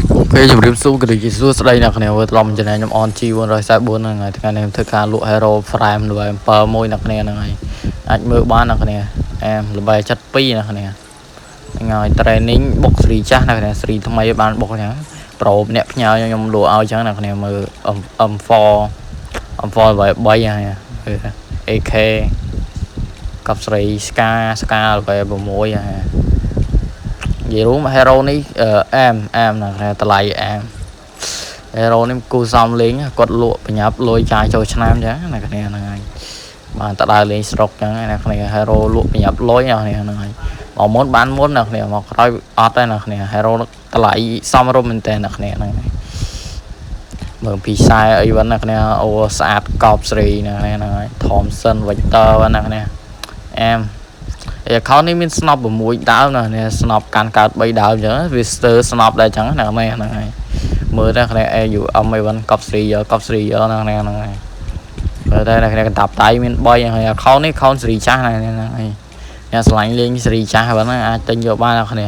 Ok chụp điểm số cái gì số đây nè này vừa lòng cho nên nhóm on chi vừa rồi sai bốn này thì anh em thực hiện lụa hero frame rồi em per môi nè này anh mơ bán nè này em là bài chất pi nè này ngày training box recharge này sri tham mấy bạn box nhá pro nẹp nhau nhóm lụa ao chẳng này mơ for vậy bay này AK cặp sri ska về bộ môi à vậy đúng mà hero này em là lại em hero này cô xong lính quật lụa phải nhập lôi chai cho nam chứ này cái này mà ta đại lên sọc chứ này hero lụa phải nhập lôi này mà muốn bán muốn này mà coi ở đây này hero ta lại xong rồi mình tên này mở pizza ấy vẫn này ô sát cọp sri này Thompson Victor này emเขานี่មាន snop 6 ដើមណានេះ snop កាន់កើត3ដើមអញ្ចឹង Visitor snop ដែរអញ្ចឹងហ្នឹងហើយមើលតែគ្នា AUM អីវិញកប់ស្រីយកហ្នឹងហើយមើលតែគ្នាកតាប់ដៃមាន3ហើយ account នេះ account ស្រីចាស់ហ្នឹងហើយអ្នកឆ្លាញ់លេងស្រីចាស់ហ្នឹងអាចទិញយកបានអ្នកគ្នា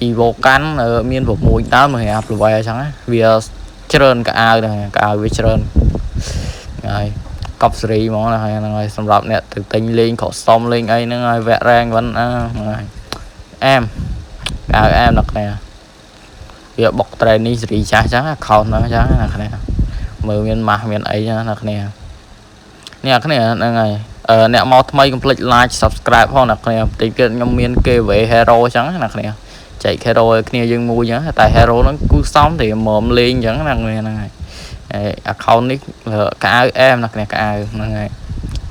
Evo កាន់មាន6ដើមហើយ apply អញ្ចឹងវាច្រើនកៅអៅហ្នឹងកៅអៅវាច្រើនហើយកប់សេរីហ្មងណាហើយហ្នឹងហើយសម្រាប់អ្នកទៅទិញលេងខកសុំលេងអីហ្នឹងហើយវគ្គរ៉េងវិញអែមអ្នកនេះវាបុកត្រេននេះសេរីចាស់ចឹងខោហ្នឹងចឹងណាគ្នាមើលមានម៉ាស់មានអីចឹងណាគ្នានេះគ្នាហ្នឹងហើយអ្នកមកថ្មីកុំភ្លេច like subscribe ផងណាគ្នាបន្តិចទៀតខ្ញុំមានគេវេ hero ចឹងណាគ្នាចែក hero ឲ្យគ្នាយើងមួយចឹងតែ hero ហ្នឹងគូសំthìមលេងចឹងណាគ្នាហ្នឹងហើយaccount នេះកៅអៅអែមណាគ្នាកៅអៅហ្នឹងហើយ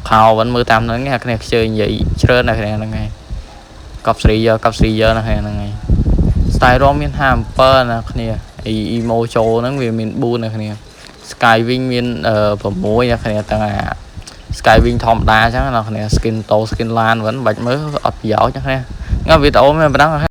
ខោvẫnមើលតាមហ្នឹងគ្នាខ្ជិលនិយាយច្រើនណាគ្នាហ្នឹងហើយកប់ស្រីយកណាគ្នាហ្នឹងហើយ style រមមាន57ណាគ្នា emo ចូលហ្នឹងវាមាន4ណាគ្នា sky wing មាន6ណាគ្នាទាំងអា sky wing ធម្មតាអញ្ចឹងណាគ្នា skin to skin lan vẫnបាច់មើលអត់ប្រយោជន៍ណាគ្នាថ្ងៃវីដេអូមានប៉ុណ្ណឹង